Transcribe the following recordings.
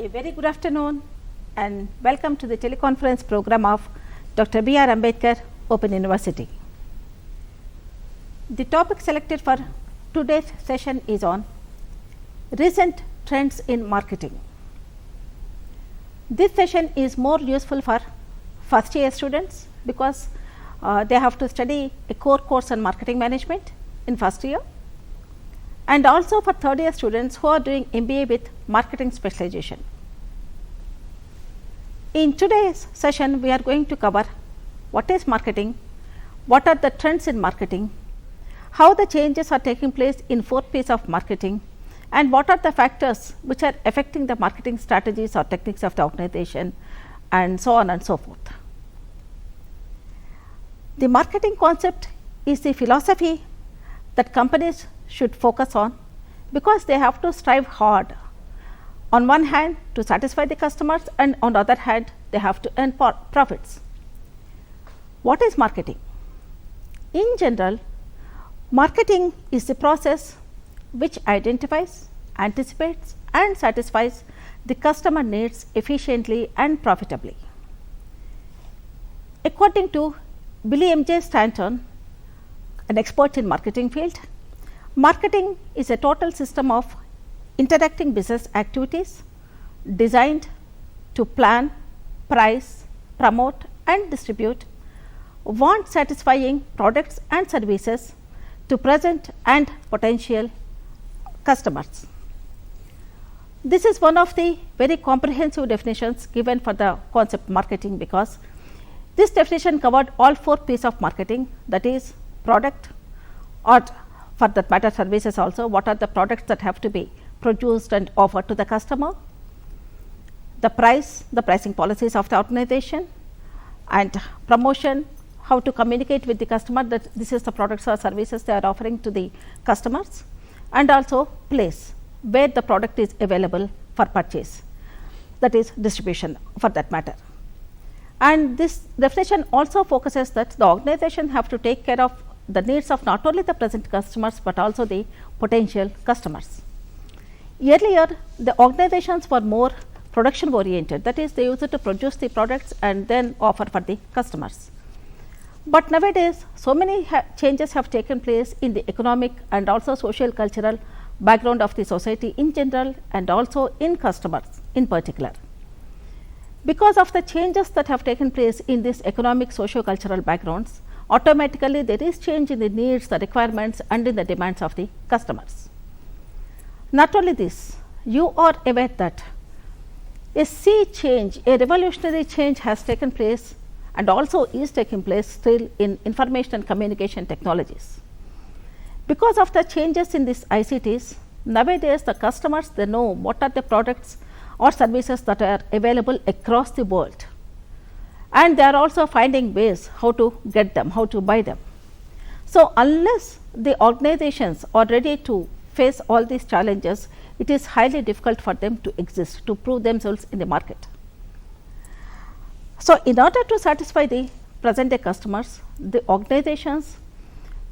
A very good afternoon and welcome to the teleconference program of Dr. B. R. Ambedkar Open University. The topic selected for today's session is on recent trends in marketing. This session is more useful for first year students because they have to study a core course on marketing management in first year, and also for third year students who are doing MBA with marketing specialization. In today's session, we are going to cover what is marketing, what are the trends in marketing, how the changes are taking place in 4 P's of marketing, and what are the factors which are affecting the marketing strategies or techniques of the organization, and so on and so forth. The marketing concept is the philosophy that companies should focus on because they have to strive hard on one hand to satisfy the customers, and on the other hand they have to earn profits. What is marketing? In general, marketing is the process which identifies, anticipates and satisfies the customer needs efficiently and profitably. According to Billy M. J. Stanton, an expert in marketing field, marketing is a total system of interacting business activities designed to plan, price, promote and distribute want satisfying products and services to present and potential customers. This is one of the very comprehensive definitions given for the concept marketing, because this definition covered all 4 P's of marketing, that is product, or for that matter services also. What are the products that have to be produced and offered to the customer, the price, the pricing policies of the organization, and promotion, how to communicate with the customer that this is the products or services they are offering to the customers, and also place, where the product is available for purchase, that is distribution for that matter. And this definition also focuses that the organization have to take care of the needs of not only the present customers but also the potential customers. Earlier, the organizations were more production oriented, that is they used to produce the products and then offer for the customers. But nowadays, so many changes have taken place in the economic and also social cultural background of the society in general, and also in customers in particular. Because of the changes that have taken place in this economic socio cultural backgrounds, automatically there is change in the needs, the requirements and in the demands of the customers. Not only this, you are aware that a sea change, a revolutionary change has taken place and also is taking place still in information and communication technologies. Because of the changes in these ICTs, nowadays the customers, they know what are the products or services that are available across the world, and they are also finding ways how to get them, how to buy them. So, unless the organizations are ready to face all these challenges, it is highly difficult for them to exist, to prove themselves in the market. So, in order to satisfy the present day customers, the organizations,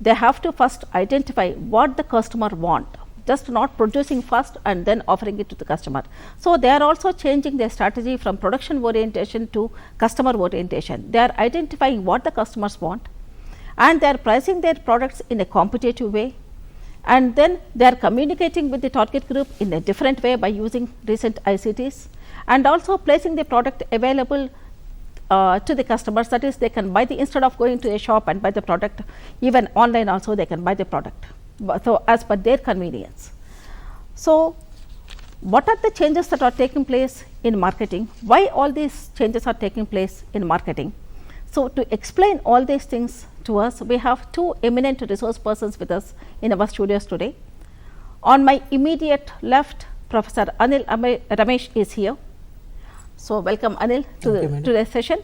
they have to first identify what the customer want, just not producing first and then offering it to the customer. So, they are also changing their strategy from production orientation to customer orientation. They are identifying what the customers want, and they are pricing their products in a competitive way, and then they are communicating with the target group in a different way by using recent ICTs, and also placing the product available to the customers, that is they can buy the, instead of going to a shop and buy the product, even online also they can buy the product, so as per their convenience. So, what are the changes that are taking place in marketing? Why all these changes are taking place in marketing? So, to explain all these things to us, we have 2 eminent resource persons with us in our studios today. On my immediate left, Professor Anil Ramesh is here. So, welcome Anil to today's session.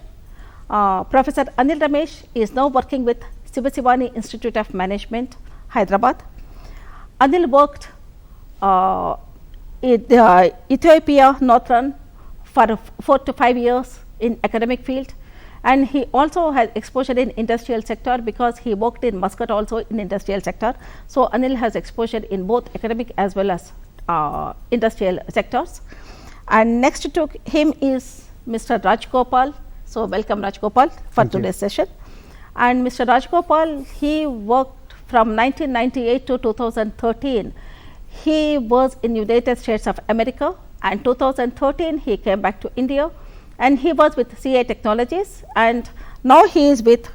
Professor Anil Ramesh is now working with Sivasivani Institute of Management, Hyderabad. Anil worked in Ethiopia Northern for 4 to 5 years in academic field, and he also has exposure in industrial sector because he worked in Muscat also in industrial sector. So, Anil has exposure in both academic as well as industrial sectors, And next to him is Mr. Rajgopal. So, welcome Rajgopal for today's session. And Mr. Rajgopal, he worked from 1998 to 2013. He was in United States of America, and 2013 he came back to India, and he was with CA Technologies, and now he is with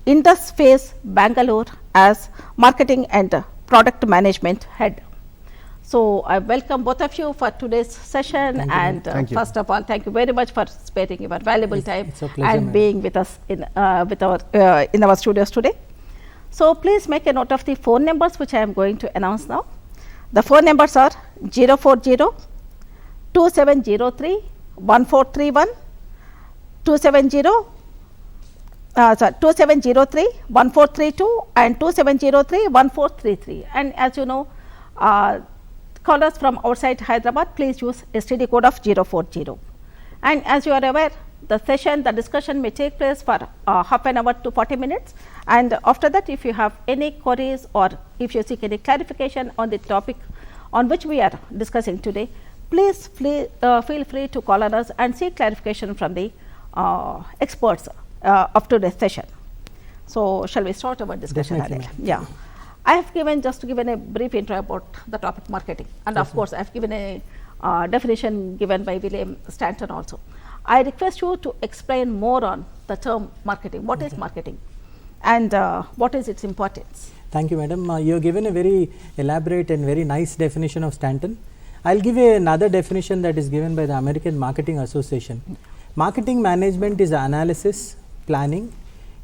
Indus Phase Bangalore as marketing and product management head. So, I welcome both of you for today's session, and first of all, thank you very much for sparing your valuable time and being with us in in our studios today. So, please make a note of the phone numbers which I am going to announce now. The phone numbers are 040-2703-1431, 2703-1432 and 2703-1433. And as you know, callers from outside Hyderabad, please use STD code of 040. And as you are aware, the discussion may take place for half an hour to 40 minutes, and after that, if you have any queries or if you seek any clarification on the topic on which we are discussing today, please feel free to call on us and seek clarification from the experts of today's session. So, shall we start our discussion? Yeah. I have given a brief intro about the topic marketing, and of course, I have given a definition given by William Stanton also. I request you to explain more on the term marketing. What is marketing, and what is its importance? Thank you, madam. You have given a very elaborate and very nice definition of Stanton. I will give another definition that is given by the American Marketing Association. Marketing management is the analysis, planning,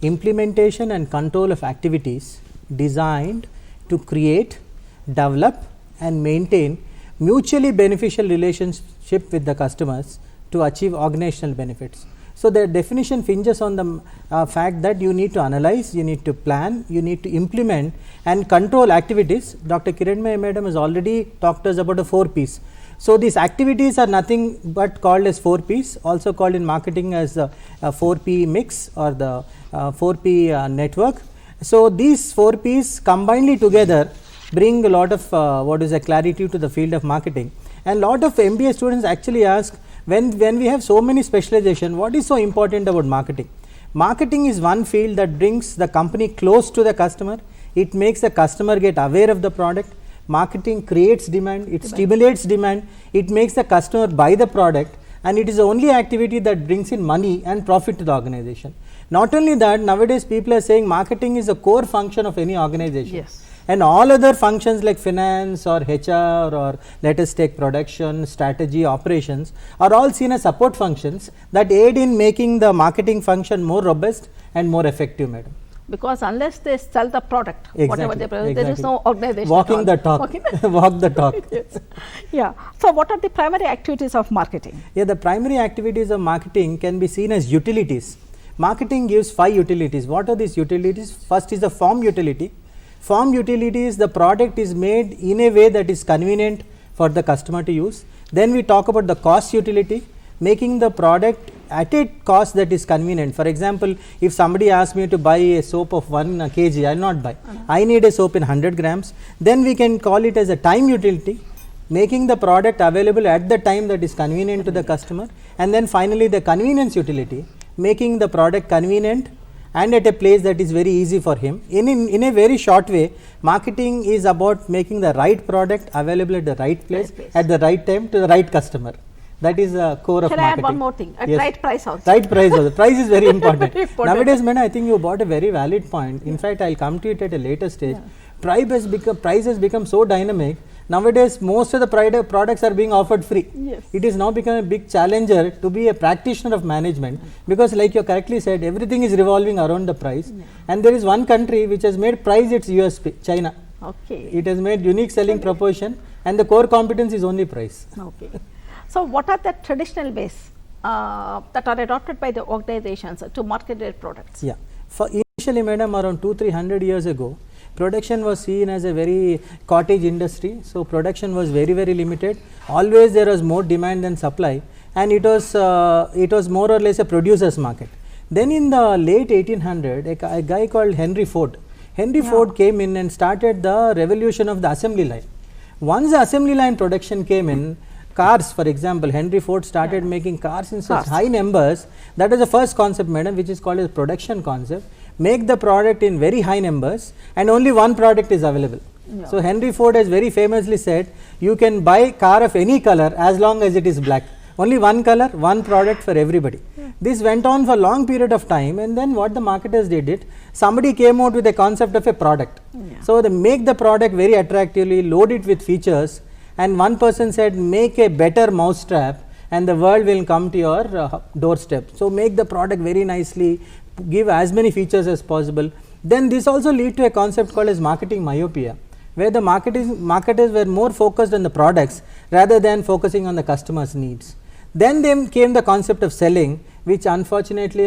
implementation and control of activities designed to create, develop and maintain mutually beneficial relationship with the customers to achieve organizational benefits. So, the definition hinges on the fact that you need to analyze, you need to plan, you need to implement and control activities. Dr. Kiranmaya madam has already talked to us about the 4 P's. So, these activities are nothing but called as 4 P's, also called in marketing as the 4P mix or the 4P network. So, these 4 P's combinedly together bring a lot of clarity to the field of marketing, and lot of MBA students actually ask, when we have so many specialization, what is so important about marketing? Marketing is one field that brings the company close to the customer. It makes the customer get aware of the product. Marketing creates demand, it stimulates demand, it makes the customer buy the product, and it is the only activity that brings in money and profit to the organization. Not only that, nowadays people are saying marketing is a core function of any organization. Yes. And all other functions like finance or HR or let us take production, strategy, operations are all seen as support functions that aid in making the marketing function more robust and more effective, madam. Because unless they sell the product, whatever they produce, there is no organization. Walking the talk. Walk the talk. Yes. Yeah. So, what are the primary activities of marketing? Yeah, the primary activities of marketing can be seen as utilities. Marketing gives 5 utilities. What are these utilities? First is the form utility. Form utility is the product is made in a way that is convenient for the customer to use. Then we talk about the cost utility, making the product at a cost that is convenient. For example, if somebody asks me to buy a soap of 1 kg, I will not buy. I need a soap in 100 grams. Then we can call it as a time utility, making the product available at the time that is convenient to the customer. And then finally, the convenience utility, making the product convenient and at a place that is very easy for him. In a very short way, marketing is about making the right product available at the right place, at the right time to the right customer. That is the core of marketing. Can I add one more thing? At right price also. Right price also. Price is very important. Nowadays, man, I think you brought a very valid point. In fact, I will come to it at a later stage. Price has become so dynamic. Nowadays, most of the products are being offered free. Yes. It is now become a big challenger to be a practitioner of management, because like you correctly said, everything is revolving around the price. And there is one country which has made price its USP, China. Okay. It has made unique selling proposition, and the core competence is only price. Okay. So, what are the traditional ways that are adopted by the organizations to market their products? Yeah. For initially, madam, around 200-300 years ago, production was seen as a very cottage industry. So, production was very limited. Always there was more demand than supply, and it was more or less a producer's market. Then in the late 1800, a guy called Henry Ford. Ford came in and started the revolution of the assembly line. Once the assembly line production came in, cars, for example, Henry Ford started making cars in such high numbers. That is the first concept, madam, which is called as production concept. Make the product in very high numbers and only one product is available. So Henry Ford has very famously said, you can buy car of any color as long as it is black. Only one color, one product for everybody. This went on for a long period of time, and then what the marketers did it, somebody came out with a concept of a product. So they make the product very attractively, load it with features, and one person said, make a better mousetrap and the world will come to your doorstep. So make the product very nicely, give as many features as possible. Then this also lead to a concept called as marketing myopia, where the marketers were more focused on the products rather than focusing on the customer's needs. Then came the concept of selling, which unfortunately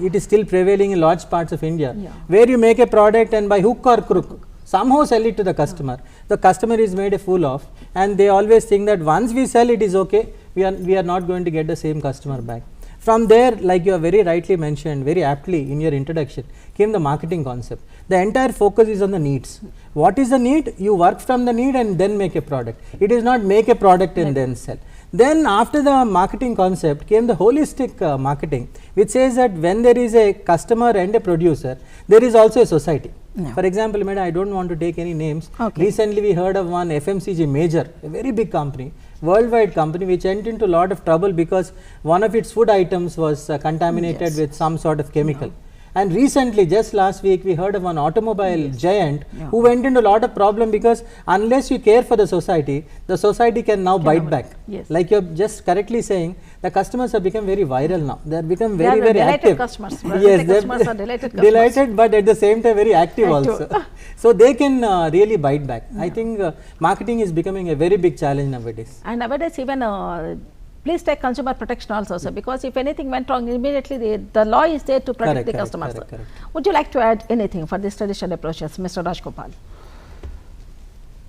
it is still prevailing in large parts of India, where you make a product and by hook or crook somehow sell it to the customer. The customer is made a fool of, and they always think that once we sell it is okay, we are not going to get the same customer back. From there, like you have very rightly mentioned, very aptly in your introduction, came the marketing concept. The entire focus is on the needs. What is the need? You work from the need and then make a product. It is not make a product and then sell. Then after the marketing concept came the holistic marketing, which says that when there is a customer and a producer, there is also a society. For example, madam, I don't want to take any names. Recently we heard of one FMCG major, a very big company, worldwide company, which went into a lot of trouble because one of its food items was contaminated with some sort of chemical. And recently, just last week, we heard of one automobile giant who went into a lot of problem because unless you care for the society can now bite back. Like you are just correctly saying, the customers have become very viral now. They have become very, very active. Customers. Yes, customers are delighted customers. Delighted, but at the same time very active also. So they can really bite back. I think marketing is becoming a very big challenge nowadays. And nowadays even please take consumer protection also, sir, because if anything went wrong, immediately the law is there to protect the customers. Correct. Would you like to add anything for this traditional approaches, Mr. Rajgopal?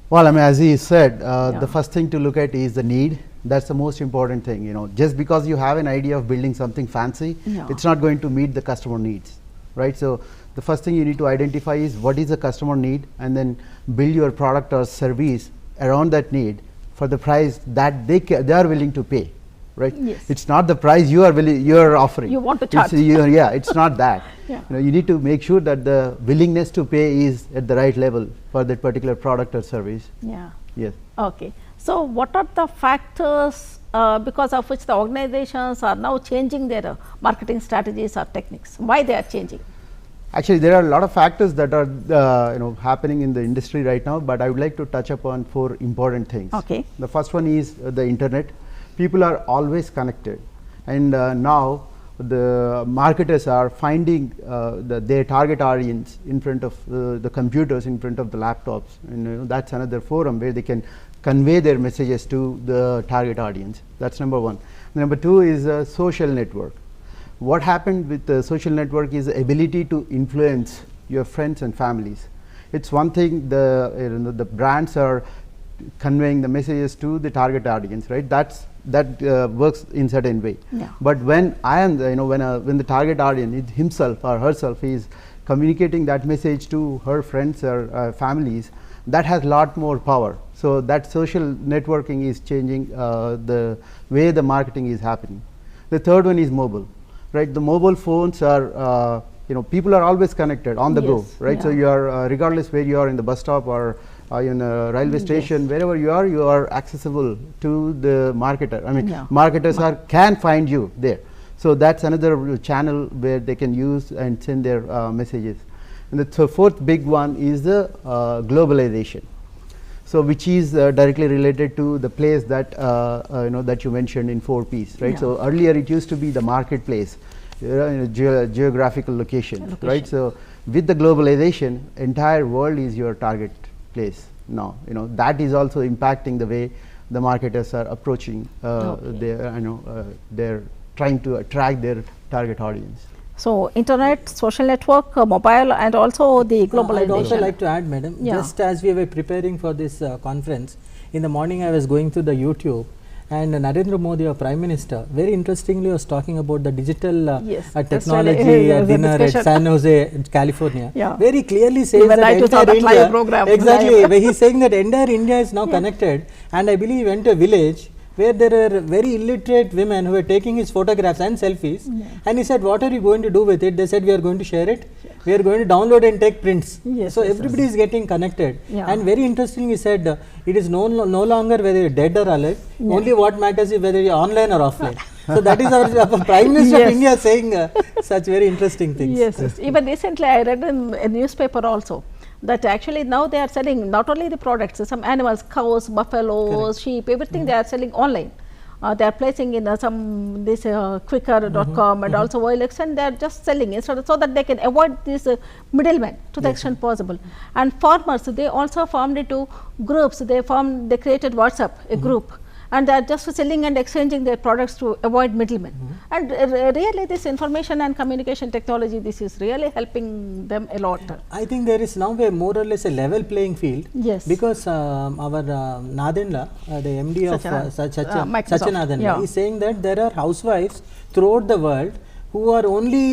Well, I mean, as he said, the first thing to look at is the need. That's the most important thing. You know, just because you have an idea of building something fancy, it's not going to meet the customer needs, right? So the first thing you need to identify is what is the customer need, and then build your product or service around that need for the price that they are willing to pay. Right? It's not the price you are offering. You want to charge. It's not that. You know, you need to make sure that the willingness to pay is at the right level for that particular product or service. Yes. Okay. So what are the factors because of which the organizations are now changing their marketing strategies or techniques? Why they are changing? Actually, there are a lot of factors that are happening in the industry right now, but I would like to touch upon 4 important things. Okay. The first one is the internet. People are always connected, and now the marketers are finding their target audience in front of the computers, in front of the laptops, and that's another forum where they can convey their messages to the target audience. That's number one. Number two is a social network. What happened with the social network is the ability to influence your friends and families. It's one thing the brands are conveying the messages to the target audience, right? That works in certain way. But when when the target audience himself or herself is communicating that message to her friends or families, that has a lot more power. So that social networking is changing the way the marketing is happening. The third one is mobile, right? The mobile phones are people are always connected on the go, right? So you are regardless where you are in the bus stop or in a railway station, wherever you are accessible to the marketer. I mean, marketers can find you there. So that's another channel where they can use and send their messages. And the fourth big one is the globalization. So which is directly related to the place that that you mentioned in 4 Ps, right? So earlier it used to be the marketplace, geographical location, right? So with the globalization, entire world is your target place now. That is also impacting the way the marketers are approaching they're trying to attract their target audience. So internet, social network, mobile, and also the globalization. I'd also like to add, madam, just as we were preparing for this conference, in the morning I was going through the YouTube, and Narendra Modi, our Prime Minister, very interestingly was talking about the digital technology dinner at San Jose, California. Very clearly says that entire India, exactly, where he's saying that entire India is now connected, and I believe he went to a village where there are very illiterate women who were taking his photographs and selfies, and he said, what are you going to do with it? They said, we are going to share it, we are going to download and take prints. Yes, So yes, everybody is getting connected. Yeah. And very interesting, he said, it is no longer whether you're dead or alive, only what matters is whether you're online or offline. So that is our Prime Minister Yes. of India saying such very interesting things. Yes, yes. Even recently I read in a newspaper also that actually now they are selling not only the products, some animals, cows, buffaloes, sheep, everything they are selling online. They are placing in some this quicker.com and also OLX, and they are just selling it so that they can avoid this middleman to the extent possible. And farmers, they also formed into groups. They created WhatsApp, a group, and they are just selling and exchanging their products to avoid middlemen. And really this information and communication technology, this is really helping them a lot. I think there is now a more or less a level playing field. Yes. Because our Nadella, the MD of Microsoft. Satya Nadella, Yeah. is saying that there are housewives throughout the world who are only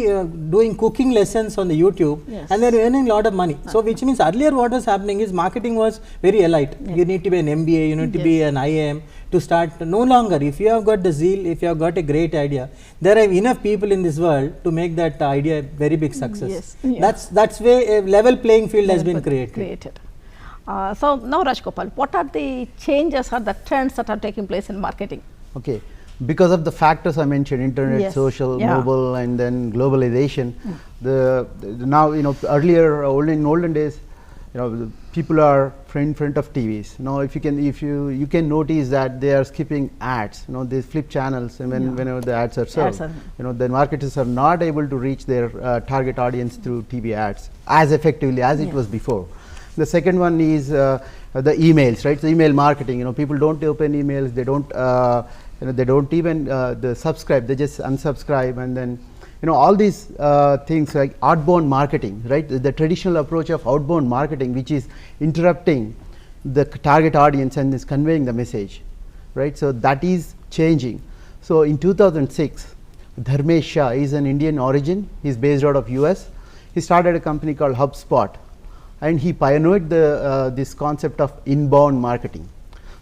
doing cooking lessons on the YouTube, Yes. and they are earning a lot of money. So which means earlier what was happening is marketing was very elite. You need to be an MBA, you need to be an IIM to start. No longer, if you have got the zeal, if you have got a great idea, there are enough people in this world to make that idea a very big success. Yes. Yeah. That's where a level playing field has been created. So now Rajgopal, what are the changes or the trends that are taking place in marketing? Okay, because of the factors I mentioned, internet, Yes. social, Yeah. mobile, and then globalization, the now, earlier, in olden days, the people are in front of TVs. Now, if you can notice that they are skipping ads. They flip channels, and whenever the ads are served, the marketers are not able to reach their target audience through TV ads as effectively as it was before. The second one is the emails, right? So email marketing. People don't open emails. They don't. They don't even subscribe. They just unsubscribe, and then all these things like outbound marketing, right? The traditional approach of outbound marketing, which is interrupting the target audience and is conveying the message, right? So that is changing. So in 2006, Dharmesh Shah is an Indian origin. He's based out of US. He started a company called HubSpot, and he pioneered this concept of inbound marketing.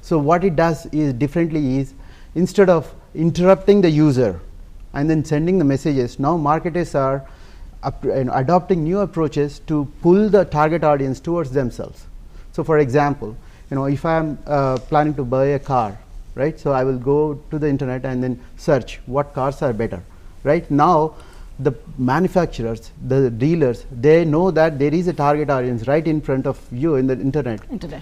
So what it does is differently is, instead of interrupting the user and then sending the messages, now marketers are adopting new approaches to pull the target audience towards themselves. So for example, if I am planning to buy a car, right? So I will go to the internet and then search what cars are better, right? Now the manufacturers, the dealers, they know that there is a target audience right in front of you in the internet.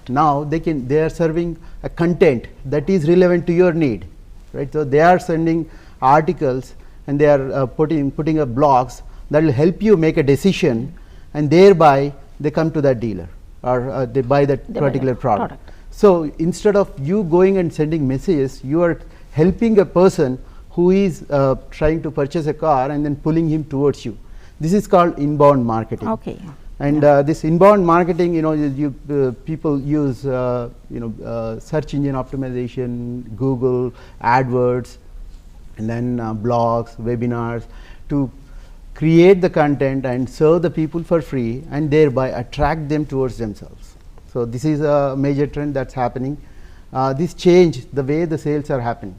Now they are serving a content that is relevant to your need, right? So they are sending articles, and they are putting up blogs that will help you make a decision, and thereby they come to that dealer, or they buy that particular product. So instead of you going and sending messages, you are helping a person who is trying to purchase a car and then pulling him towards you. This is called inbound marketing. Okay. And this inbound marketing, people use search engine optimization, Google, AdWords, and then blogs, webinars, to create the content and serve the people for free, and thereby attract them towards themselves. So this is a major trend that's happening. This changed the way the sales are happening.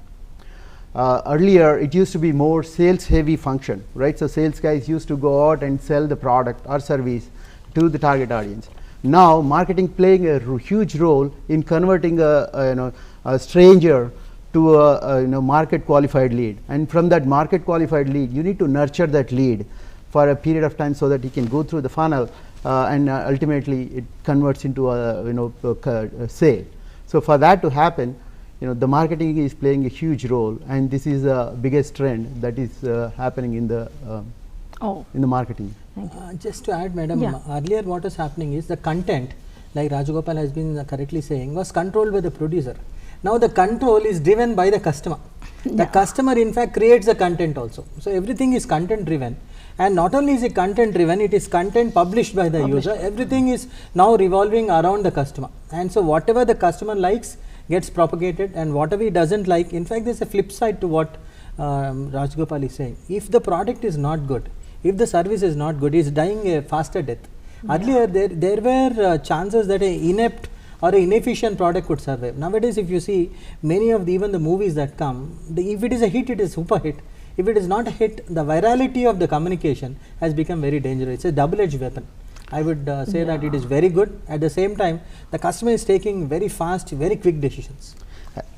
Earlier it used to be more sales heavy function, right? So sales guys used to go out and sell the product or service to the target audience. Now marketing playing a huge role in converting a stranger to a market qualified lead, and from that market qualified lead you need to nurture that lead for a period of time so that he can go through the funnel, and ultimately it converts into a sale. So for that to happen, the marketing is playing a huge role, and this is the biggest trend that is happening in the marketing. Just to add, madam, earlier what was happening is the content, like Rajagopal has been correctly saying, was controlled by the producer. Now the control is driven by the customer. The customer in fact creates the content also. So everything is content driven, and not only is it content driven, it is content published by the user. Everything is now revolving around the customer, and so whatever the customer likes gets propagated, and whatever he doesn't like, in fact there is a flip side to what Rajagopal is saying. If the product is not good, if the service is not good, he is dying a faster death. Earlier there were chances that an inept or an inefficient product could survive. Nowadays, if you see many of even the movies that come, if it is a hit, it is super hit. If it is not a hit, the virality of the communication has become very dangerous. It's a double-edged weapon. I would say that it is very good. At the same time, the customer is taking very fast, very quick decisions.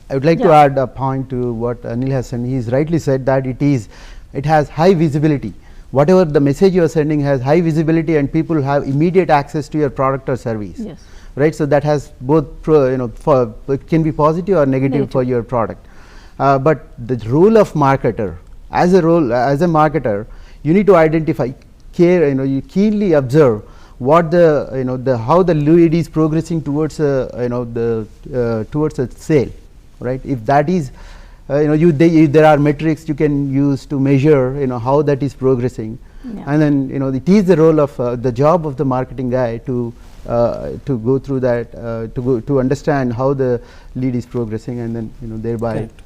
I would like to add a point to what Anil has said. He has rightly said that it has high visibility. Whatever the message you are sending has high visibility, and people have immediate access to your product or service. Yes. Right. So that has both it can be positive or negative for your product. But the role of marketer, as a marketer, you need to identify, care, you keenly observe what how the lead is progressing towards towards a sale, right? If that is there are metrics you can use to measure how that is progressing, and then it is the role of the job of the marketing guy to go through that, to understand how the lead is progressing, and then thereby. Correct.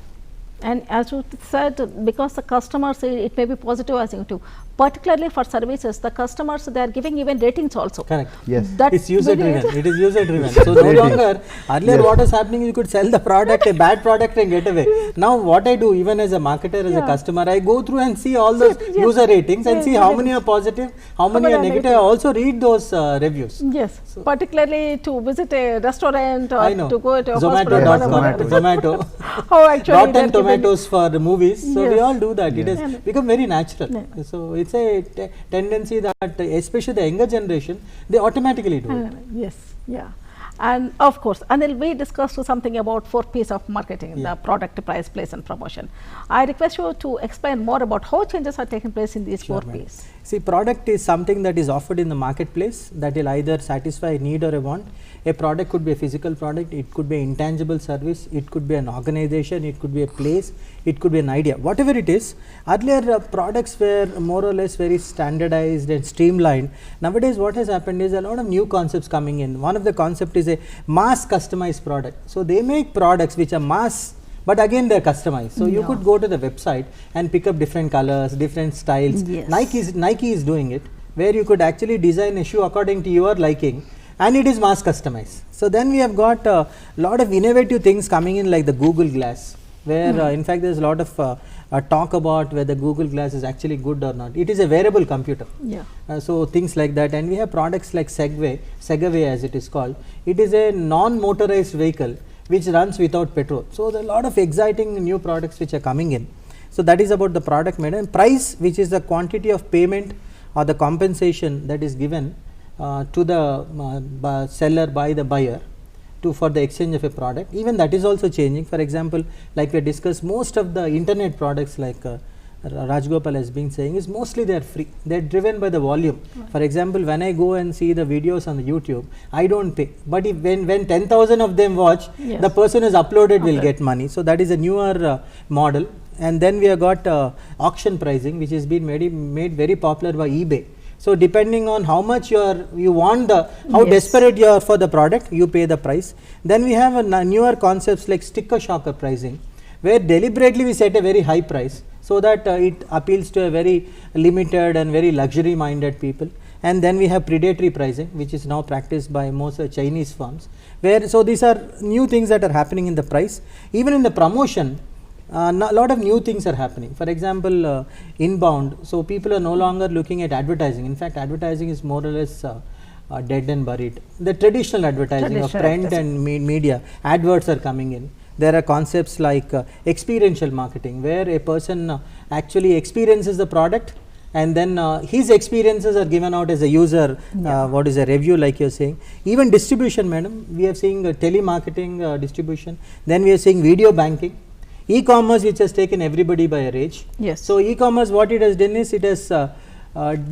And as you said, because the customers, it may be positive as you too. Particularly for services, the customers, they are giving even ratings also. Correct. Yes. It's user driven. It is user driven. So no longer, earlier what was happening, you could sell the product, a bad product, and get away. Now what I do, even as a marketer, as a customer, I go through and see all those user ratings and see how many are positive, how many are negative. I also read those reviews. Yes. So particularly to visit a restaurant or to go to a Zomato.com. Zomato. Oh, actually. Rotten Tomatoes for the movies. So we all do that. It has become very natural. So it's a tendency that especially the younger generation, they automatically do it. Yes, yeah. And of course, Anil, we discussed something about 4 P's of marketing, the product, price, place and promotion. I request you to explain more about how changes are taking place in these 4 P's. See, product is something that is offered in the marketplace that will either satisfy a need or a want. A product could be a physical product, it could be an intangible service, it could be an organization, it could be a place, it could be an idea. Whatever it is, earlier products were more or less very standardized and streamlined. Nowadays what has happened is a lot of new concepts coming in. One of the concept is a mass customized product. So they make products which are mass, but again they are customized. So you could go to the website and pick up different colors, different styles. Yes. Nike is doing it, where you could actually design a shoe according to your liking, and it is mass customized. So then we have got a lot of innovative things coming in, like the Google Glass, where in fact there is a lot of talk about whether Google Glass is actually good or not. It is a wearable computer. So things like that, and we have products like Segway as it is called. It is a non-motorized vehicle which runs without petrol. So there are a lot of exciting new products which are coming in. So that is about the product made. And price, which is the quantity of payment or the compensation that is given to the seller by the buyer for the exchange of a product. Even that is also changing. For example, like we discussed, most of the internet products, like Rajgopal has been saying, is mostly they are free. They are driven by the volume. For example, when I go and see the videos on the YouTube, I don't pay. But if when 10,000 of them watch, the person who's uploaded will get money. So that is a newer model. And then we have got auction pricing, which has been made very popular by eBay. So depending on how much you want how desperate you are for the product, you pay the price. Then we have a newer concepts like sticker shocker pricing, where deliberately we set a very high price so that it appeals to a very limited and very luxury minded people. And then we have predatory pricing, which is now practiced by most Chinese firms, where so these are new things that are happening in the price. Even in the promotion, a lot of new things are happening. For example, inbound, so people are no longer looking at advertising. In fact, advertising is more or less dead and buried. The traditional advertising of print and media, adverts are coming in. There are concepts like experiential marketing, where a person actually experiences the product, and then his experiences are given out as a user, what is a review, like you are saying. Even distribution, madam, we are seeing telemarketing distribution, then we are seeing video banking. E-commerce, which has taken everybody by a rage. So e-commerce, what it has done is it has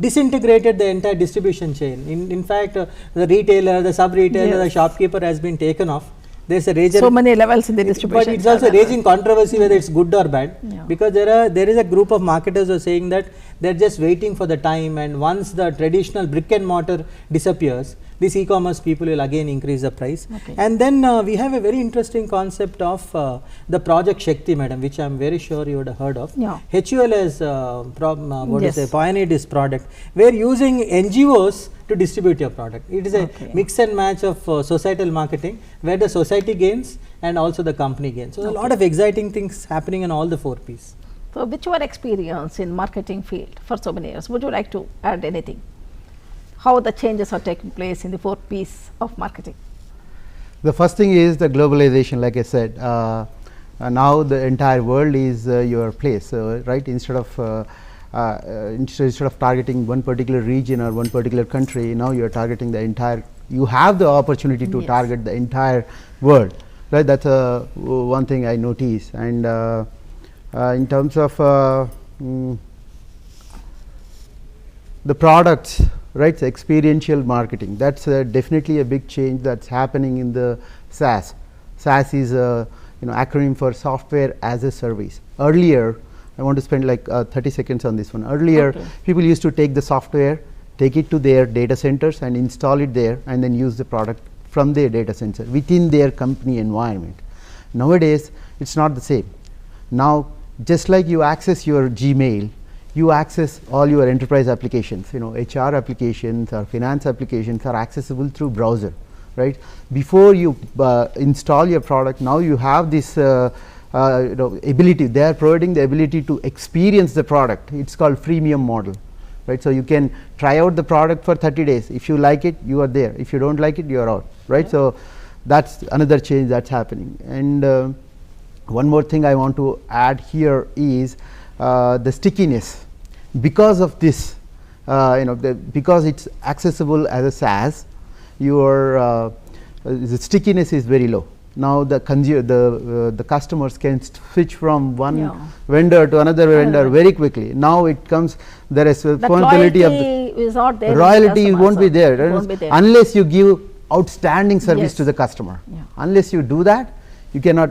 disintegrated the entire distribution chain. In fact, the retailer, the sub-retailer, the shopkeeper has been taken off. There's a raging, so many levels in the distribution. But it's also raging controversy whether it's good or bad, because there is a group of marketers who are saying that they're just waiting for the time, and once the traditional brick and mortar disappears, these e-commerce people will again increase the price. Okay. And then we have a very interesting concept of the Project Shakti, madam, which I am very sure you would have heard of. Yeah. HUL has Yes. pioneered this product. We are using NGOs to distribute your product. It is a Okay. mix and match of societal marketing, where the society gains and also the company gains. So, a lot of exciting things happening in all the 4 Ps. So, which your experience in marketing field for so many years? Would you like to add anything? How the changes are taking place in the 4 Ps of marketing? The first thing is the globalization, like I said. Now the entire world is your place, right? Instead of targeting one particular region or one particular country, now you are targeting the entire. You have the opportunity to Yes. target the entire world, right? That's one thing I notice. And in terms of the products, right? So experiential marketing. That's definitely a big change that's happening in the SaaS. SaaS is a acronym for software as a service. Earlier, I want to spend like 30 seconds on this one. Earlier, Okay. people used to take the software, take it to their data centers and install it there, and then use the product from their data center within their company environment. Nowadays, it's not the same. Now, just like you access your Gmail, you access all your enterprise applications, HR applications or finance applications are accessible through browser, right? Before you install your product, now you have this ability. They are providing the ability to experience the product. It's called freemium model, right? So you can try out the product for 30 days. If you like it, you are there. If you don't like it, you are out, right? Yeah. So that's another change that's happening. And one more thing I want to add here is the stickiness. Because of this, because it's accessible as a SaaS, your the stickiness is very low. Now the customers can switch from one Yeah. vendor to another vendor very quickly. Now it comes the responsibility of the loyalty is not there. royalty won't be there, right? Won't be there. Unless you give outstanding service Yes. to the customer. Yeah. Unless you do that, you cannot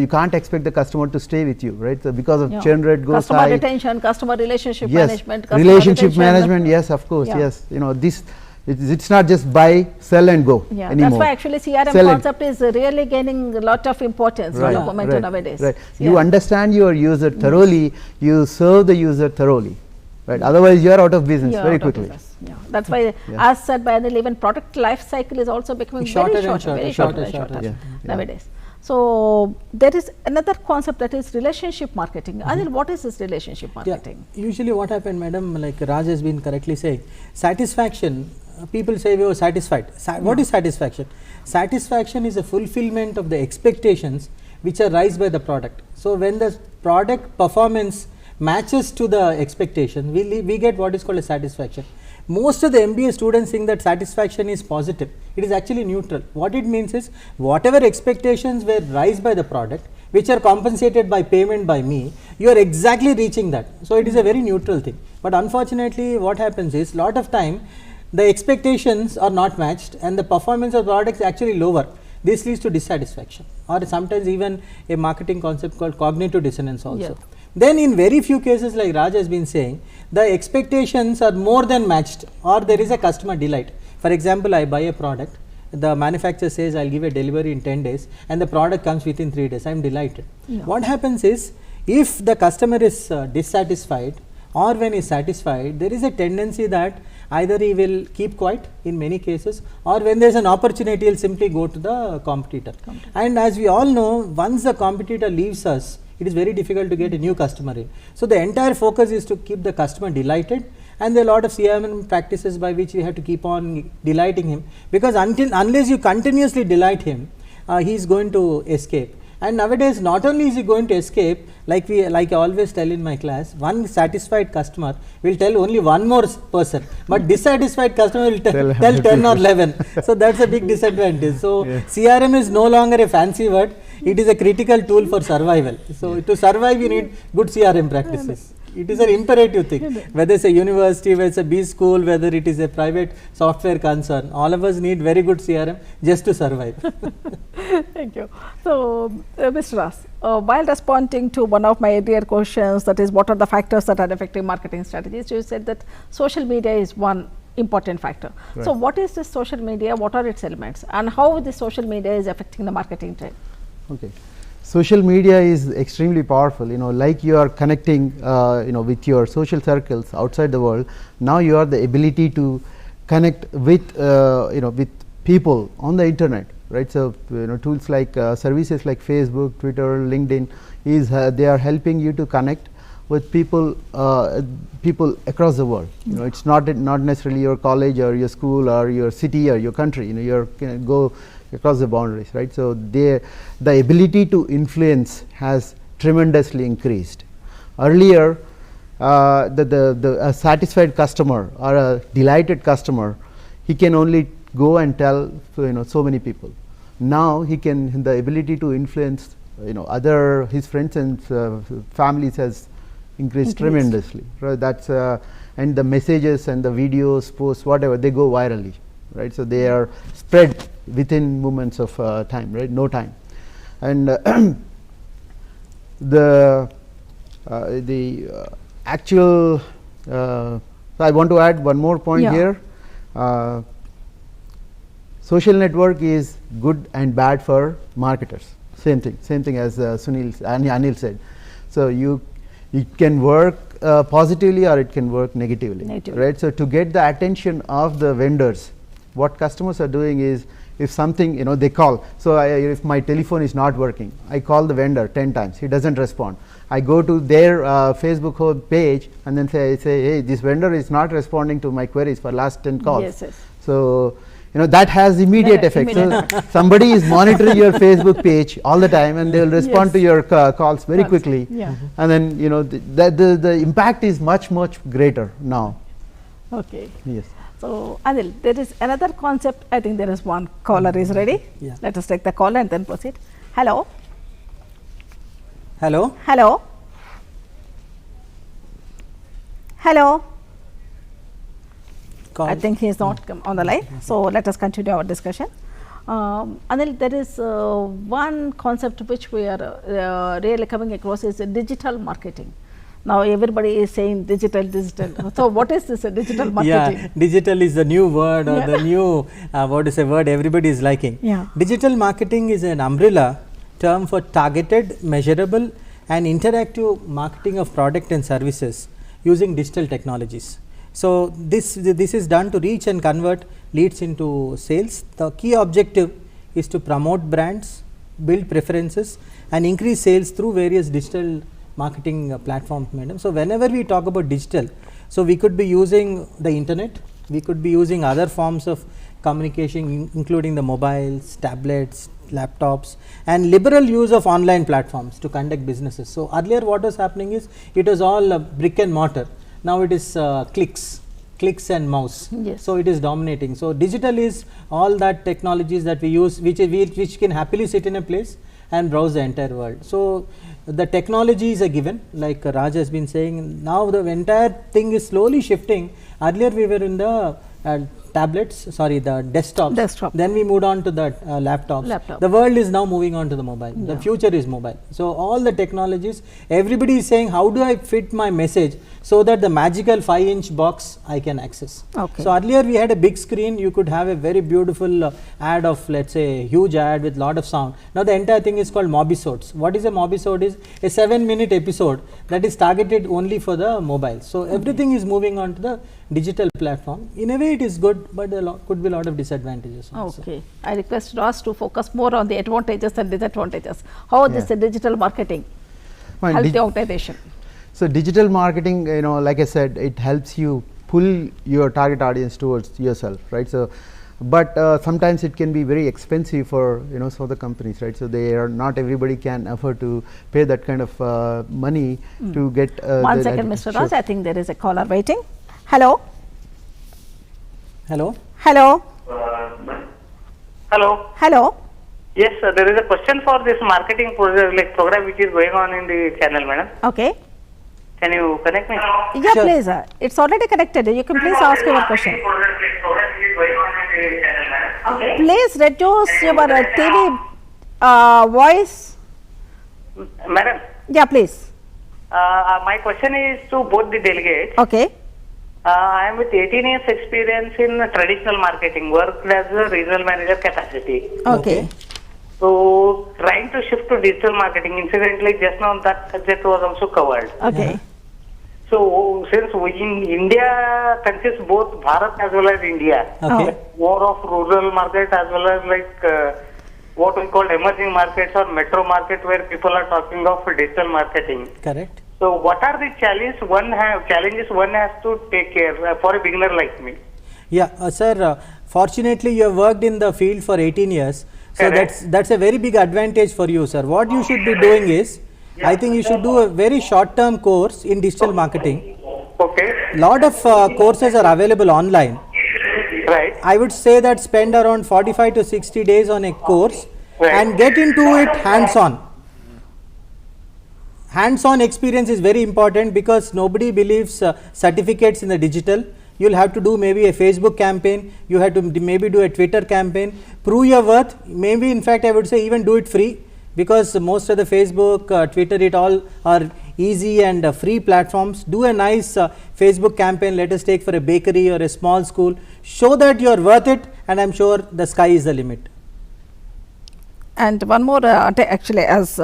you can't expect the customer to stay with you, right? So because of Yeah. churn rate goes customer high. retention, customer relationship Yes, management, customer relationship retention. management, yes, of course, Yeah. yes. This it's not just buy, sell and go Yeah, anymore. that's why actually CRM Sell it. concept is really gaining a lot of importance, lot of momentum nowadays. Right. Yeah. You understand your user thoroughly, you serve the user thoroughly, right? Otherwise, you are out of business Yeah, very out of quickly. business. Yeah. That's why, Yeah. as said by Anil, even product life cycle is also becoming Shorter very and short, shorter, very shorter, shorter, shorter. Yeah. nowadays. So there is another concept, that is relationship marketing. Anil, what is this relationship marketing? Yeah. Usually what happened, madam, like Raj has been correctly saying, satisfaction, people say we were satisfied. What is satisfaction? Satisfaction is a fulfillment of the expectations which are raised by the product. So when the product performance matches to the expectation, we get what is called a satisfaction. Most of the MBA students think that satisfaction is positive. It is actually neutral. What it means is, whatever expectations were raised by the product, which are compensated by payment by me, you are exactly reaching that. So it is a very neutral thing. But unfortunately, what happens is, lot of time the expectations are not matched and the performance of products is actually lower. This leads to dissatisfaction, or sometimes even a marketing concept called cognitive dissonance also. Yeah. Then in very few cases, like Raj has been saying, the expectations are more than matched, or there is a customer delight. For example, I buy a product, the manufacturer says I'll give a delivery in 10 days and the product comes within 3 days, I'm delighted. Yeah. What happens is, if the customer is dissatisfied or when he is satisfied, there is a tendency that either he will keep quiet in many cases, or when there is an opportunity, he will simply go to the competitor. And as we all know, once the competitor leaves us, it is very difficult to get a new customer in. So the entire focus is to keep the customer delighted, and there are a lot of CRM practices by which we have to keep on delighting him, because unless you continuously delight him, he is going to escape. And nowadays, not only is he going to escape, like I always tell in my class, one satisfied customer will tell only one more person, but dissatisfied customer will tell 10 or 11. So that's a big disadvantage. So CRM is no longer a fancy word, it is a critical tool for survival. So to survive, you need good CRM practices. It is an imperative thing, whether it's a university, whether it's a B school, whether it is a private software concern, all of us need very good CRM just to survive. Thank you. So, Mr. Ras, while responding to one of my earlier questions, that is, what are the factors that are affecting marketing strategies, you said that social media is one important factor. Right. So, what is this social media? What are its elements, and how this social media is affecting the marketing trend? Okay. Social media is extremely powerful, like you are connecting, with your social circles outside the world. Now you have the ability to connect with, with people on the internet, right? So, tools like services like Facebook, Twitter, LinkedIn they are helping you to connect with people across the world. It's not necessarily your college or your school or your city or your country. You can go across the boundaries, right? So the ability to influence has tremendously increased. Earlier, a satisfied customer or a delighted customer, he can only go and tell so many people. Now he can, the ability to influence his friends and families has increased tremendously, right? That's and the messages and the videos, posts, whatever, they go virally, right? So they are spread within moments of time, right? No time. And the actual so I want to add one more point here. Social network is good and bad for marketers. Same thing as Anil said. So it can work positively or it can work negatively, right? So to get the attention of the vendors, what customers are doing is, if something, they call. So if my telephone is not working, I call the vendor 10 times, he doesn't respond. I go to their Facebook page and then say, hey, this vendor is not responding to my queries for last 10 calls. Yes. So that has immediate effect. So somebody is monitoring your Facebook page all the time, and they will respond to your calls very quickly. And then the impact is much greater now. Okay. Yes. So Anil, there is another concept. I think there is one caller is ready. Yeah. Let us take the call and then proceed. Hello. Hello. Hello. Hello. I think he is not on the line. So let us continue our discussion. Anil, there is one concept which we are really coming across is digital marketing. Now everybody is saying digital. So what is this digital marketing? Yeah, digital is the new word or the new word everybody is liking. Digital marketing is an umbrella term for targeted, measurable and interactive marketing of product and services using digital technologies. So this is done to reach and convert leads into sales. The key objective is to promote brands, build preferences and increase sales through various digital marketing platforms, madam. So whenever we talk about digital, so we could be using the internet, we could be using other forms of communication including the mobiles, tablets, laptops and liberal use of online platforms to conduct businesses. So earlier what was happening is, it was all brick and mortar. Now it is clicks and mouse. So it is dominating. So digital is all that technologies that we use, which can happily sit in a place and browse the entire world. So the technology is a given, like Raj has been saying. Now the entire thing is slowly shifting. Earlier we were in the the desktop. Then we moved on to the laptops. The world is now moving on to the mobile. The future is mobile. So all the technologies, everybody is saying, how do I fit my message so that the magical 5-inch box I can access? So earlier we had a big screen, you could have a very beautiful ad of, let's say, a huge ad with lot of sound. Now the entire thing is called mobisodes. What is a mobisode? Is a 7-minute episode that is targeted only for the mobile. So everything is moving on to the digital platform. In a way it is good, but there could be a lot of disadvantages also. Okay, I request Ross to focus more on the advantages and disadvantages. How this digital marketing help the organization? So digital marketing, like I said, it helps you pull your target audience towards yourself, right? So, but sometimes it can be very expensive for some of the companies, right? So they are not everybody can afford to pay that kind of money to get. 1 second, Mr. Ross. I think there is a caller waiting. Hello. Hello. Hello. Hello. Hello. Yes, sir. There is a question for this marketing program which is going on in the channel, madam. Okay. Can you connect me? Yeah, sure. Please. It's already connected. You can please ask your question. Okay. Please reduce your TV voice. Madam. Yeah, please. My question is to both the delegates. Okay. I am with 18 years experience in traditional marketing, worked as a regional manager capacity. Okay. So trying to shift to digital marketing, incidentally just now that subject was also covered. Okay. So since we in India consists both Bharat as well as India, Okay. more of rural market as well as what we call emerging markets or metro market where people are talking of digital marketing. Correct. So what are the challenges one has to take care for a beginner like me? Yeah, sir, fortunately you have worked in the field for 18 years. So Correct. that's a very big advantage for you, sir. What you should be doing is, I think you should do a very short-term course in digital marketing. Okay. Lot of courses are available online. Right. I would say that spend around 45 to 60 days on a course Right. and get into it hands-on. Hands-on experience is very important because nobody believes certificates in the digital. You'll have to do maybe a Facebook campaign, you have to maybe do a Twitter campaign, prove your worth, maybe in fact I would say even do it free, because most of the Facebook, Twitter, it all are easy and free platforms. Do a nice Facebook campaign, let us take for a bakery or a small school, show that you are worth it, and I am sure the sky is the limit. And one more, actually, as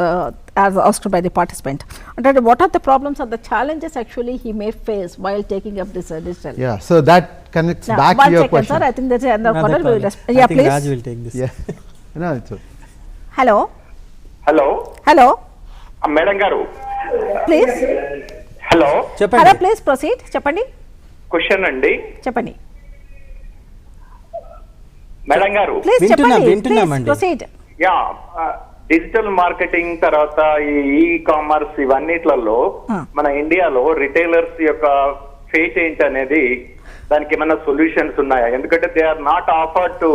asked by the participant, what are the problems or the challenges actually he may face while taking up this digital? Yeah, so that connects Now, back one to your second, question. sir. I think there's another caller. We will I yeah, think please. Raj will take this. Yeah. No, it's okay. Hello. Hello, Hello. Madam Garu. Please. Hello, Hello. Cheppandi. Please proceed. Cheppandi. question andi. Cheppandi. Madam Garu. Please Vintunam, Cheppandi. vintunam Please andi. proceed. Digital marketing తర్వాత e commerce ఇవన్నిట్లలో మన ఇండియాలో retailers యొక్క fate ఏంటి అనేది దానికి ఏమైనా solutions ఉన్నాయా? ఎందుకంటే they are not afford to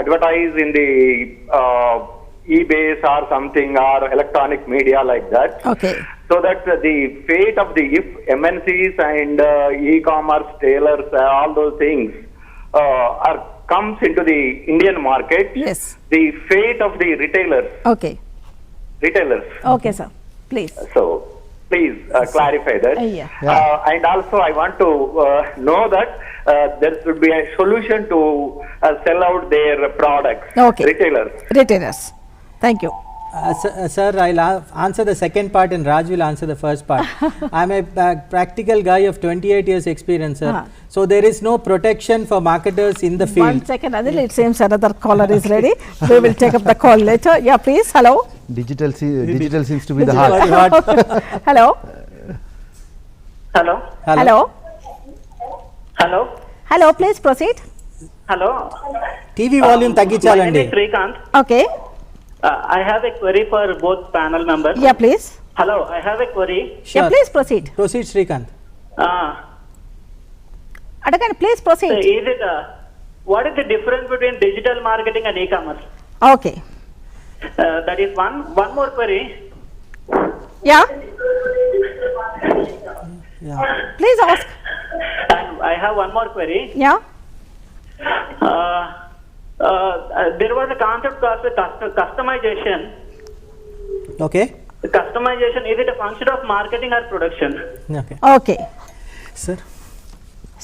advertise in the eBay or something or electronic media like that. Okay. So that the fate of the if MNCs and e-commerce tailors, all those things are comes into the Indian market. Yes. The fate of the retailers. Okay. Okay, sir. Please. So please clarify that. Yeah. And also I want to know that there should be a solution to sell out their products. Okay. Retailers. Thank you. Sir, I'll answer the second part and Raj will answer the first part. I'm a practical guy of 28 years experience, sir. So there is no protection for marketers in the field. 1 second, Anil. It seems another caller is ready. We will take up the call later. Yeah, please. Hello. Digital seems to be the heart. Hello. Hello. Hello. Hello. Hello. Please proceed. Hello. TV volume My name tagichalandi. is Srikanth. Okay. I have a query for both panel members. Yeah, please. Hello, I have a query. Sure. Yeah, please proceed. Proceed, Srikanth. Again, please proceed. Is it what is the difference between digital marketing and e-commerce? Okay. That is one. One more query. Yeah. Yeah. Please ask. And I have one more query. Yeah. There was a concept called customization. Okay. Customization, is it a function of marketing or production? Okay. Okay. Sir.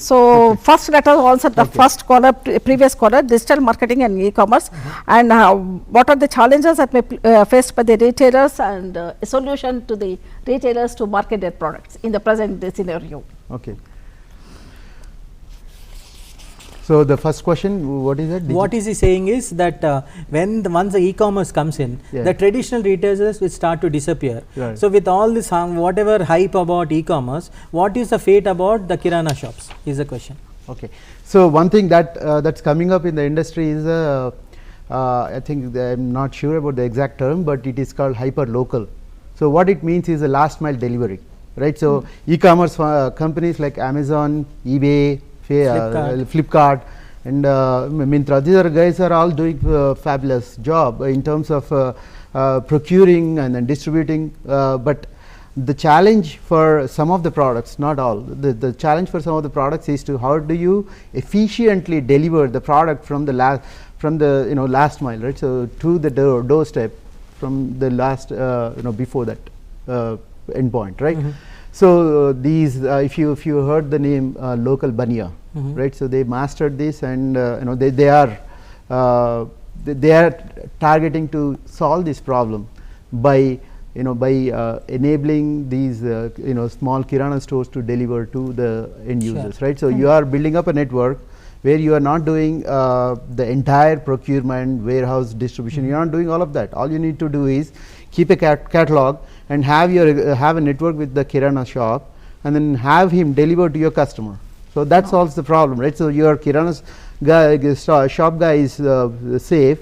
So first let us answer the first caller, previous caller, digital marketing and e-commerce, and what are the challenges that may faced by the retailers and a solution to the retailers to market their products in the present scenario. Okay. So the first question, what is it? What is he saying is that once the e-commerce comes in, the traditional retailers will start to disappear. Right. So with all this whatever hype about e-commerce, what is the fate about the kirana shops is the question. Okay. So one thing that that's coming up in the industry is I think I'm not sure about the exact term, but it is called hyper local. So what it means is a last mile delivery, right? So e-commerce companies like Amazon, eBay, Flipkart and Myntra, these are guys are all doing fabulous job in terms of procuring and then distributing, but the challenge for some of the products, not all, the challenge for some of the products is to how do you efficiently deliver the product from the last mile, right? So to the doorstep from the last before that endpoint, right? So these, if you heard the name local Bania, right? So they mastered this, and they are targeting to solve this problem by enabling these small kirana stores to deliver to the end users, right? So you are building up a network where you are not doing the entire procurement, warehouse, distribution. You are not doing all of that. All you need to do is keep a catalog and have a network with the kirana shop, and then have him deliver to your customer. So that solves the problem, right? So your kirana shop guy is safe,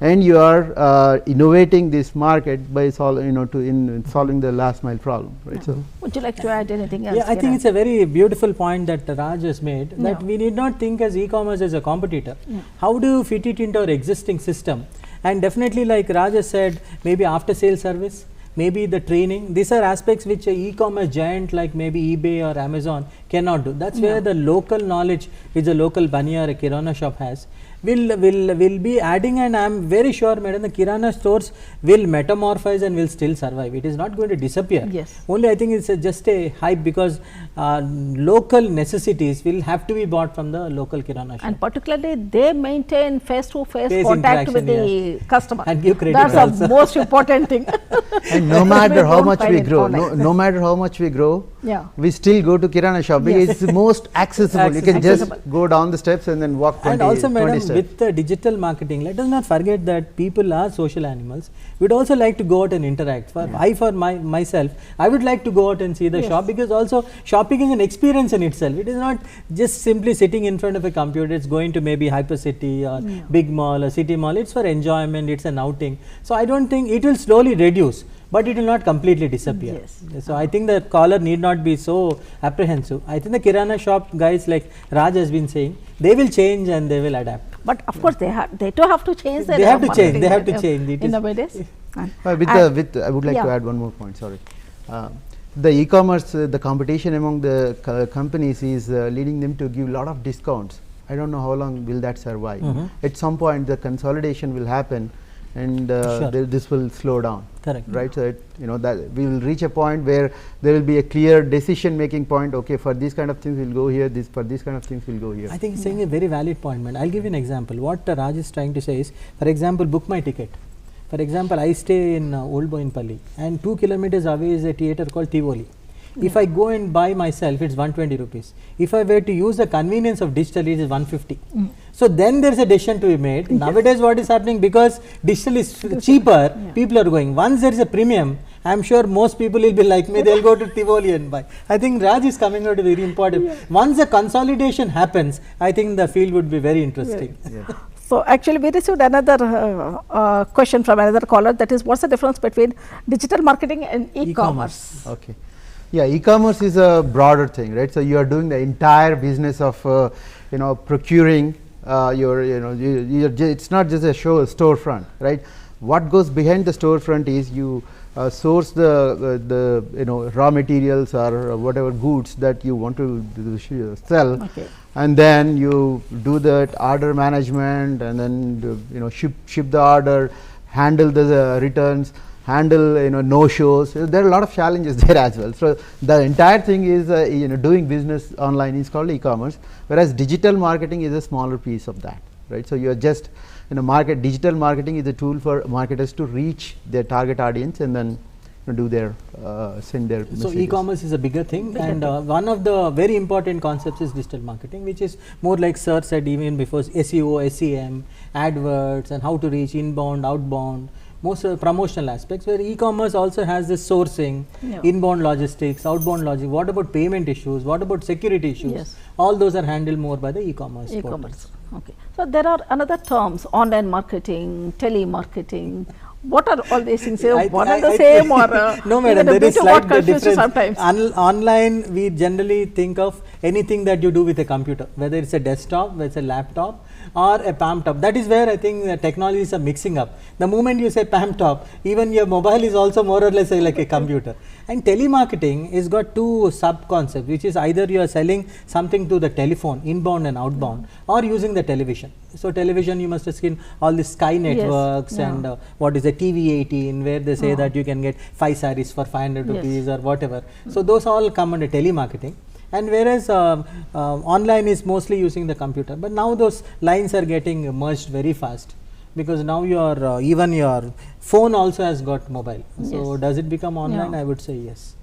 and you are innovating this market by solving the last mile problem, right? So would you like to add anything else? Yeah, I think it's a very beautiful point that Raj has made, that we need not think as e-commerce as a competitor. How do you fit it into our existing system? And definitely, like Raj has said, maybe after sale service, maybe the training, these are aspects which a e-commerce giant like maybe eBay or Amazon cannot do. That's where the local knowledge which a local Bania or a kirana shop has will be adding, and I am very sure, madam, the kirana stores will metamorphose and will still survive. It is not going to disappear. Yes. Only I think it's just a hype, because local necessities will have to be bought from the local kirana shop. And particularly they maintain face-to-face Face contact with interaction, the customer. And give credit That's also. the most important thing. and no matter how don't much find we it grow, online. no matter how much we grow, Yeah. we still go to kirana shop because it's the most accessible. You can just go down the steps and then walk 20, And also, 20 madam, steps. with the digital marketing, let us not forget that people are social animals. We'd also like to go out and interact. For myself, I would like to go out and see the shop, because also shopping is an experience in itself. It is not just simply sitting in front of a computer. It's going to maybe Hypercity or big mall or city mall. It's for enjoyment. It's an outing. So I don't think it will slowly reduce, but it will not completely disappear. Yes. So I think the caller need not be so apprehensive. I think the kirana shop guys, like Raj has been saying, they will change and they will adapt. But of course, they too have to change their They have to change. marketing, They have to change. It is- innovators. I would like to add one more point. Sorry, the e-commerce, the competition among the companies is leading them to give a lot of discounts. I don't know how long will that survive. At some point, the consolidation will happen, and this will slow down. Correct. Right. So that we will reach a point where there will be a clear decision-making point. Okay, for these kind of things we'll go here. For these kind of things we'll go here. I think he's saying a very valid point, man. I'll give you an example. What Raj is trying to say is, for example, book my ticket. For example, I stay in Old Boinpalli, and 2 kilometers away is a theatre called Tivoli. If I go and buy myself, it's 120 rupees. If I were to use the convenience of digital, it is 150. So then there is a decision to be made. Nowadays, what is happening, because digital is cheaper, people are going. Once there is a premium, I am sure most people will be like me, they'll go to Tivoli and buy. I think Raj is coming out very important. Once the consolidation happens, I think the field would be very interesting. So actually, we received another question from another caller. That is, what's the difference between digital marketing and e-commerce? Okay. Yeah, e-commerce is a broader thing, right? So you are doing the entire business of procuring it's not just a storefront, right? What goes behind the storefront is you source the raw materials or whatever goods that you want to sell, and then you do the order management, and then ship the order, handle the returns, handle no shows. There are a lot of challenges there as well. So the entire thing is doing business online is called e-commerce, whereas digital marketing is a smaller piece of that, right? So you are just digital marketing is a tool for marketers to reach their target audience and then do their send their messages. So e-commerce is a bigger thing, and one of the very important concepts is digital marketing, which is more like Sir said even before, SEO, SEM, AdWords, and how to reach inbound, outbound, most promotional aspects, where e-commerce also has this sourcing, inbound logistics, outbound logistics. What about payment issues? What about security issues? All those are handled more by the e-commerce. Okay. So there are another terms: online marketing, telemarketing. What are all these things? One and the same, or no, madam, there is slight difference. Sometimes online, we generally think of anything that you do with a computer, whether it's a desktop, whether it's a laptop, or a palm top. That is where I think the technologies are mixing up. The moment you say palm top, even your mobile is also more or less like a computer. And telemarketing has got two sub concepts, which is either you are selling something to the telephone, inbound and outbound, or using the television. So television, you must have seen all the Sky networks and what is the TV18, where they say that you can get 5 sarees for 500 rupees or whatever. So those all come under telemarketing. And whereas online is mostly using the computer, but now those lines are getting merged very fast, because now your even your phone also has got mobile. So does it become online? I would say yes.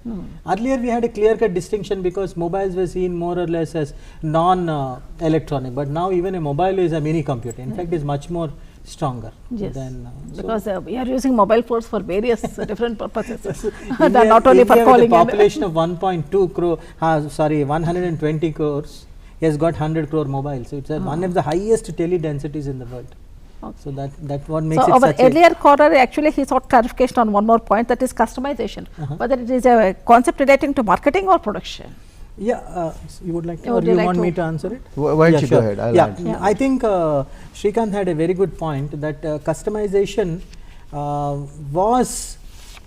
Earlier we had a clear-cut distinction because mobiles were seen more or less as non-electronic, but now even a mobile is a mini computer. In fact, is much more stronger than because we are using mobile phones for various different purposes. India, not only for India calling. With a population of 1.2 crore, 120 crores, has got 100 crore mobiles. So it's one of the highest tele densities in the world. So that what makes it our such earlier caller actually he sought clarification on one more point, that is customization. Whether it is a concept relating to marketing or production. Yeah, you would like to, Would or you like want to? me to answer it? Why don't you go ahead? I'll add. I think Srikanth had a very good point that customization was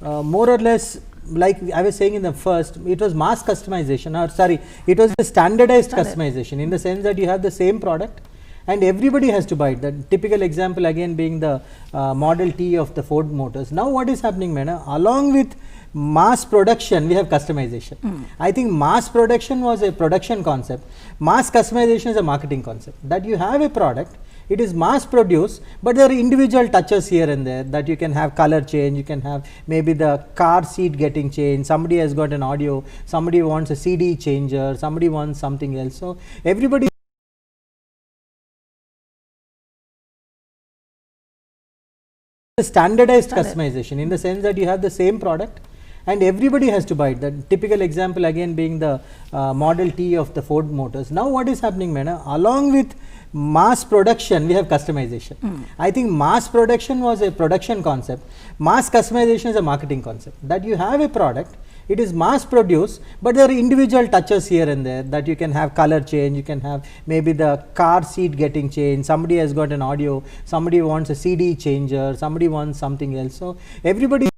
more or less like I was saying in the first, it was mass customization, or sorry, it was the standardized customization, in the sense that you have the same product and everybody has to buy it. The typical example again being the Model T of the Ford Motors. Now what is happening, madam? Along with mass production, we have customization. I think mass production was a production concept. Mass customization is a marketing concept. That you have a product, it is mass produced, but there are individual touches here and there, that you can have color change, you can have maybe the car seat getting changed, somebody has got an audio, somebody wants a CD changer, somebody wants something else. So everybody standardized customization, in the sense that you have the same product and everybody has to buy it. The typical example again being the Model T of the Ford Motors. Now what is happening, madam? Along with mass production, we have customization. I think mass production was a production concept. Mass customization is a marketing concept. That you have a product, it is mass produced, but there are individual touches here and there, that you can have color change, you can have maybe the car seat getting changed, somebody has got an audio, somebody wants a CD changer, somebody wants something else. So everybody